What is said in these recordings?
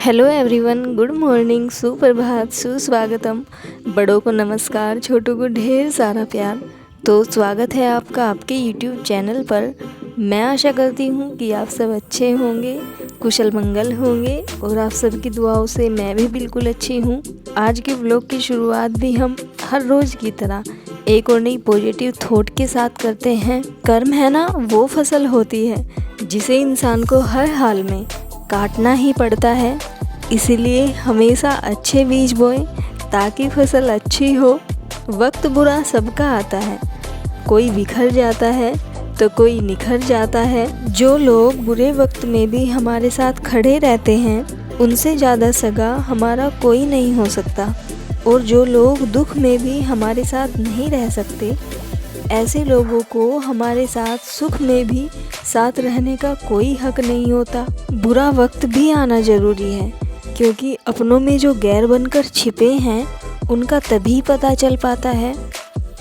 Hello everyone, good morning, सुप्रभात, सुस्वागतम। बड़ों को नमस्कार, छोटों को ढेर सारा प्यार। तो स्वागत है आपका आपके यूट्यूब चैनल पर। मैं आशा करती हूँ कि आप सब अच्छे होंगे, कुशल मंगल होंगे और आप सबकी दुआओं से मैं भी बिल्कुल अच्छी हूँ। आज के व्लॉग की शुरुआत भी हम हर रोज़ की तरह एक और नई पॉजिटिव थॉट के साथ करते हैं। कर्म है ना, वो फसल होती है जिसे इंसान को हर हाल में काटना ही पड़ता है। इसीलिए हमेशा अच्छे बीज बोएं ताकि फसल अच्छी हो। वक्त बुरा सबका आता है, कोई बिखर जाता है तो कोई निखर जाता है। जो लोग बुरे वक्त में भी हमारे साथ खड़े रहते हैं उनसे ज़्यादा सगा हमारा कोई नहीं हो सकता। और जो लोग दुख में भी हमारे साथ नहीं रह सकते, ऐसे लोगों को हमारे साथ सुख में भी साथ रहने का कोई हक नहीं होता। बुरा वक्त भी आना ज़रूरी है, क्योंकि अपनों में जो गैर बनकर छिपे हैं उनका तभी पता चल पाता है।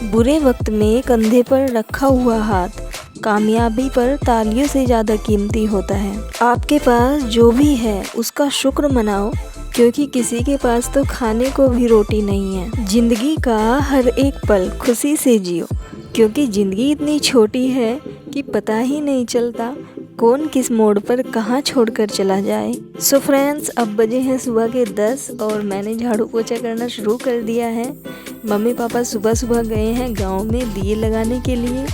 बुरे वक्त में कंधे पर रखा हुआ हाथ कामयाबी पर तालियों से ज़्यादा कीमती होता है। आपके पास जो भी है उसका शुक्र मनाओ, क्योंकि किसी के पास तो खाने को भी रोटी नहीं है। जिंदगी का हर एक पल खुशी से जियो, क्योंकि ज़िंदगी इतनी छोटी है कि पता ही नहीं चलता कौन किस मोड़ पर कहाँ छोड़कर चला जाए। सो फ्रेंड्स, अब बजे हैं सुबह के 10 और मैंने झाड़ू पोछा करना शुरू कर दिया है। मम्मी पापा सुबह सुबह गए हैं गांव में दिए लगाने के लिए।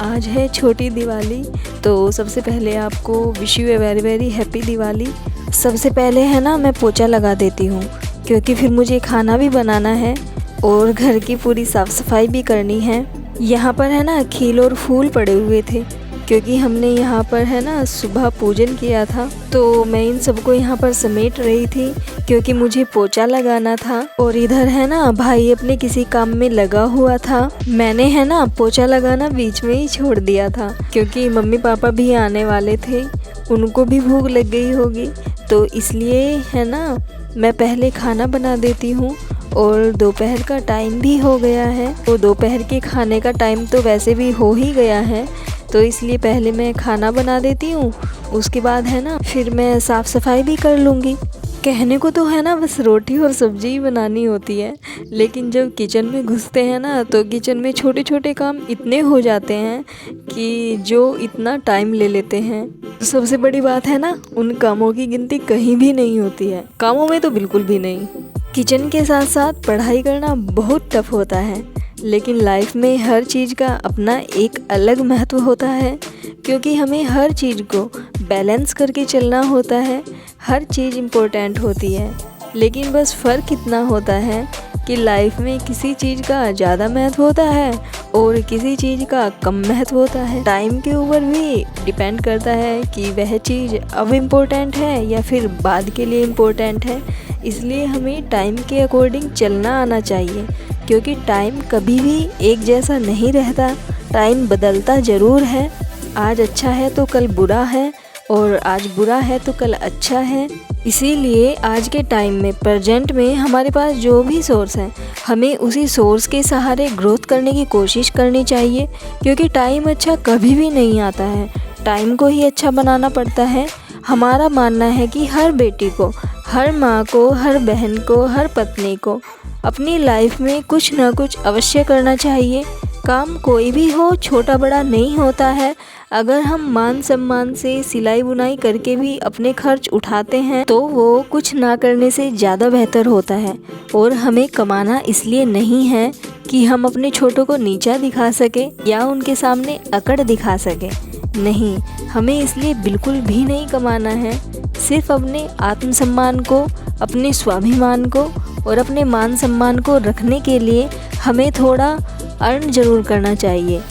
आज है छोटी दिवाली, तो सबसे पहले आपको wish U a very very happy Diwali. सबसे पहले है ना, मैं पोछा लगा देती हूँ, क्योंकि फिर मुझे खाना भी बनाना है और घर की पूरी साफ़ सफाई भी करनी है। यहाँ पर है ना खील और फूल पड़े हुए थे, क्योंकि हमने यहाँ पर है ना सुबह पूजन किया था। तो मैं इन सबको यहाँ पर समेट रही थी, क्योंकि मुझे पोछा लगाना था। और इधर है ना भाई अपने किसी काम में लगा हुआ था। मैंने है ना पोछा लगाना बीच में ही छोड़ दिया था, क्योंकि मम्मी पापा भी आने वाले थे, उनको भी भूख लग गई होगी। तो इसलिए है ना मैं पहले खाना बना देती हूँ। और दोपहर का टाइम भी हो गया है, तो दोपहर के खाने का टाइम तो वैसे भी हो ही गया है, तो इसलिए पहले मैं खाना बना देती हूँ। उसके बाद है ना फिर मैं साफ़ सफाई भी कर लूँगी। कहने को तो है ना बस रोटी और सब्जी ही बनानी होती है, लेकिन जब किचन में घुसते हैं ना तो किचन में छोटे छोटे काम इतने हो जाते हैं कि जो इतना टाइम ले लेते हैं। तो सबसे बड़ी बात है ना, उन कामों की गिनती कहीं भी नहीं होती है, कामों में तो बिल्कुल भी नहीं। किचन के साथ साथ पढ़ाई करना बहुत टफ होता है, लेकिन लाइफ में हर चीज़ का अपना एक अलग महत्व होता है, क्योंकि हमें हर चीज़ को बैलेंस करके चलना होता है। हर चीज़ इम्पोर्टेंट होती है, लेकिन बस फ़र्क इतना होता है कि लाइफ में किसी चीज़ का ज़्यादा महत्व होता है और किसी चीज़ का कम महत्व होता है। टाइम के ऊपर भी डिपेंड करता है कि वह चीज़ अब इम्पोर्टेंट है या फिर बाद के लिए इम्पोर्टेंट है। इसलिए हमें टाइम के अकॉर्डिंग चलना आना चाहिए, क्योंकि टाइम कभी भी एक जैसा नहीं रहता। टाइम बदलता ज़रूर है, आज अच्छा है तो कल बुरा है, और आज बुरा है तो कल अच्छा है। इसीलिए आज के टाइम में प्रेजेंट में हमारे पास जो भी सोर्स है, हमें उसी सोर्स के सहारे ग्रोथ करने की कोशिश करनी चाहिए, क्योंकि टाइम अच्छा कभी भी नहीं आता है, टाइम को ही अच्छा बनाना पड़ता है। हमारा मानना है कि हर बेटी को, हर माँ को, हर बहन को, हर पत्नी को अपनी लाइफ में कुछ ना कुछ अवश्य करना चाहिए। काम कोई भी हो, छोटा बड़ा नहीं होता है। अगर हम मान सम्मान से सिलाई बुनाई करके भी अपने खर्च उठाते हैं तो वो कुछ ना करने से ज़्यादा बेहतर होता है। और हमें कमाना इसलिए नहीं है कि हम अपने छोटों को नीचा दिखा सके या उनके सामने अकड़ दिखा सके, नहीं, हमें इसलिए बिल्कुल भी नहीं कमाना है। सिर्फ अपने आत्मसम्मान को, अपने स्वाभिमान को और अपने मान सम्मान को रखने के लिए हमें थोड़ा अर्न ज़रूर करना चाहिए।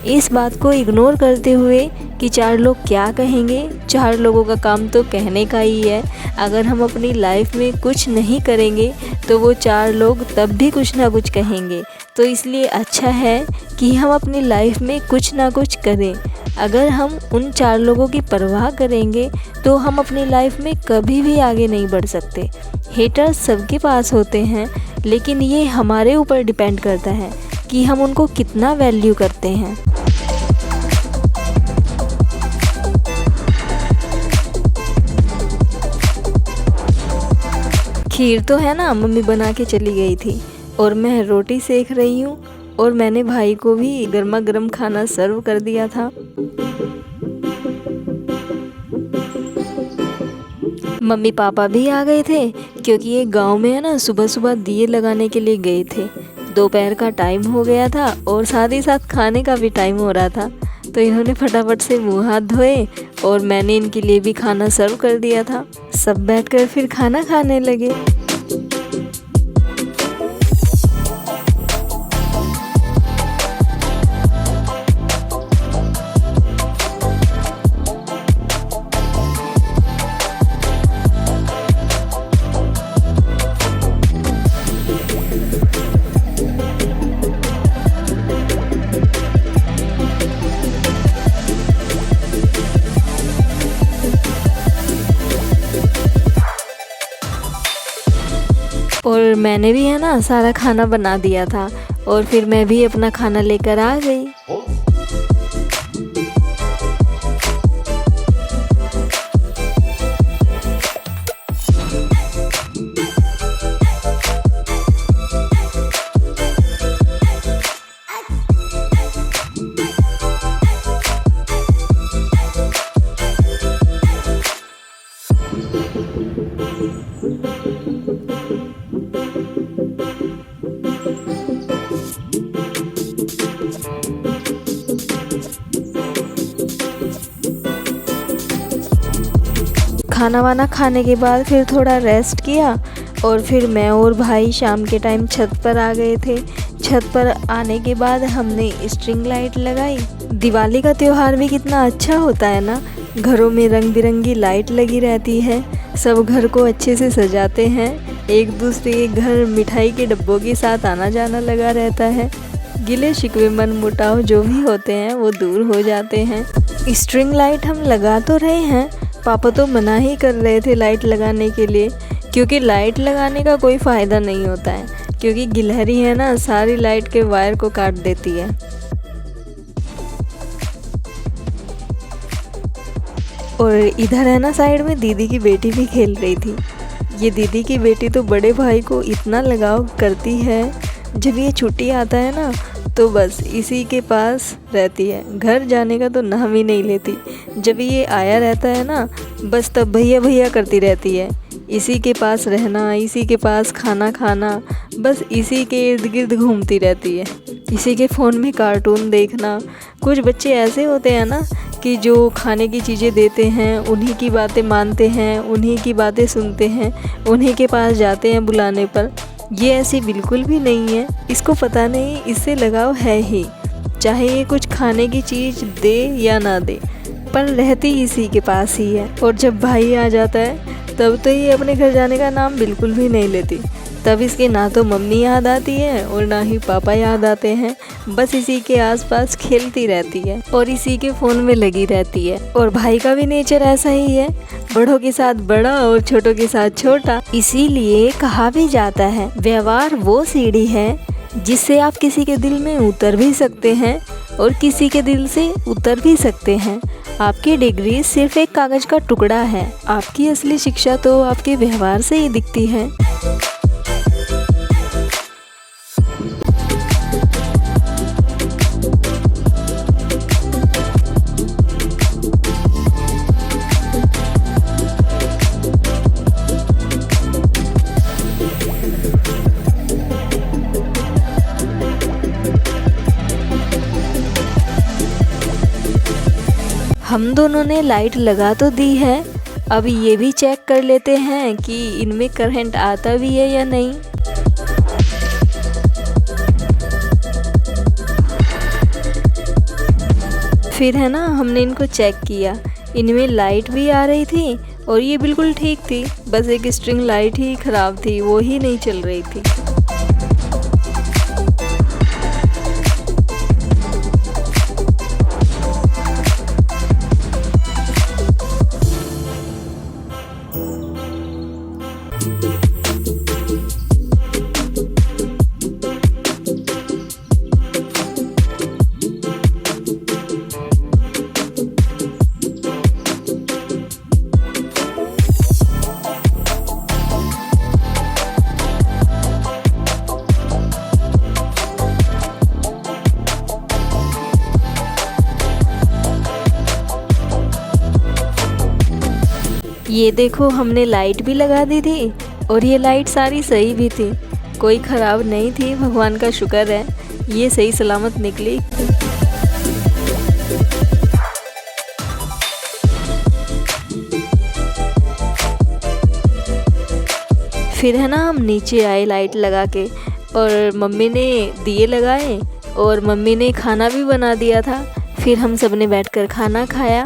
इस बात को इग्नोर करते हुए कि 4 लोग क्या कहेंगे, 4 लोगों का काम तो कहने का ही है। अगर हम अपनी लाइफ में कुछ नहीं करेंगे तो वो 4 लोग तब भी कुछ ना कुछ कहेंगे। तो इसलिए अच्छा है कि हम अपनी लाइफ में कुछ ना कुछ करें। अगर हम उन 4 लोगों की परवाह करेंगे तो हम अपनी लाइफ में कभी भी आगे नहीं बढ़ सकते। हेटर्स सबके पास होते हैं, लेकिन ये हमारे ऊपर डिपेंड करता है कि हम उनको कितना वैल्यू करते हैं। खीर तो है ना मम्मी बना के चली गई थी और मैं रोटी सेक रही हूँ और मैंने भाई को भी गर्मा गर्म खाना सर्व कर दिया था। मम्मी पापा भी आ गए थे क्योंकि ये गांव में है ना सुबह सुबह दिए लगाने के लिए गए थे। दोपहर का टाइम हो गया था और साथ ही साथ खाने का भी टाइम हो रहा था, तो इन्होंने फटाफट से मुंह हाथ धोए और मैंने इनके लिए भी खाना सर्व कर दिया था। सब बैठकर फिर खाना खाने लगे। और मैंने भी है ना सारा खाना बना दिया था और फिर मैं भी अपना खाना लेकर आ गई। खाना वाना खाने के बाद फिर थोड़ा रेस्ट किया और फिर मैं और भाई शाम के टाइम छत पर आ गए थे। छत पर आने के बाद हमने स्ट्रिंग लाइट लगाई। दिवाली का त्यौहार भी कितना अच्छा होता है ना, घरों में रंग बिरंगी लाइट लगी रहती है, सब घर को अच्छे से सजाते हैं, एक दूसरे के घर मिठाई के डब्बों के साथ आना जाना लगा रहता है। गिले शिकवे मन मुटाव जो भी होते हैं वो दूर हो जाते हैं। स्ट्रिंग लाइट हम लगा तो रहे हैं, पापा तो मना ही कर रहे थे लाइट लगाने के लिए, क्योंकि लाइट लगाने का कोई फ़ायदा नहीं होता है, क्योंकि गिलहरी है ना सारी लाइट के वायर को काट देती है। और इधर है ना साइड में दीदी की बेटी भी खेल रही थी। ये दीदी की बेटी तो बड़े भाई को इतना लगाव करती है, जब ये छुट्टी आता है ना तो बस इसी के पास रहती है, घर जाने का तो नाम ही नहीं लेती। जब ये आया रहता है ना बस तब भैया भैया करती रहती है, इसी के पास रहना, इसी के पास खाना खाना, बस इसी के इर्द गिर्द घूमती रहती है, इसी के फ़ोन में कार्टून देखना। कुछ बच्चे ऐसे होते हैं ना कि जो खाने की चीज़ें देते हैं उन्हीं की बातें मानते हैं, उन्हीं की बातें सुनते हैं, उन्हीं के पास जाते हैं बुलाने पर। ये ऐसी बिल्कुल भी नहीं है, इसको पता नहीं इससे लगाव है ही, चाहे ये कुछ खाने की चीज़ दे या ना दे, पर रहती इसी के पास ही है। और जब भाई आ जाता है तब तो ये अपने घर जाने का नाम बिल्कुल भी नहीं लेती, तब इसके ना तो मम्मी याद आती है और ना ही पापा याद आते हैं, बस इसी के आसपास खेलती रहती है और इसी के फ़ोन में लगी रहती है। और भाई का भी नेचर ऐसा ही है, बड़ों के साथ बड़ा और छोटों के साथ छोटा। इसीलिए कहा भी जाता है व्यवहार वो सीढ़ी है जिससे आप किसी के दिल में उतर भी सकते हैं और किसी के दिल से उतर भी सकते हैं। आपकी डिग्री सिर्फ एक कागज़ का टुकड़ा है, आपकी असली शिक्षा तो आपके व्यवहार से ही दिखती है। हम दोनों ने लाइट लगा तो दी है, अब ये भी चेक कर लेते हैं कि इनमें करंट आता भी है या नहीं। फिर है ना हमने इनको चेक किया, इनमें लाइट भी आ रही थी और ये बिल्कुल ठीक थी, बस एक स्ट्रिंग लाइट ही ख़राब थी, वो ही नहीं चल रही थी। ये देखो, हमने लाइट भी लगा दी थी और ये लाइट सारी सही भी थी, कोई ख़राब नहीं थी। भगवान का शुक्र है ये सही सलामत निकली। फिर है ना, हम नीचे आए लाइट लगा के और मम्मी ने दिए लगाए और मम्मी ने खाना भी बना दिया था। फिर हम सब ने बैठकर खाना खाया।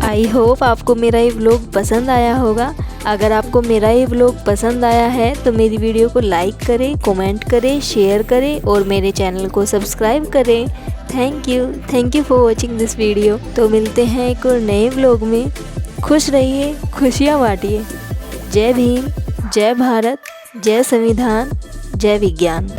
आई होप आपको मेरा ये व्लॉग पसंद आया होगा। अगर आपको मेरा ये व्लॉग पसंद आया है तो मेरी वीडियो को लाइक करें, कमेंट करें, शेयर करें और मेरे चैनल को सब्सक्राइब करें। Thank you for watching this video. तो मिलते हैं एक और नए व्लॉग में। खुश रहिए, खुशियाँ बांटिए। जय भीम, जय भारत, जय संविधान, जय विज्ञान।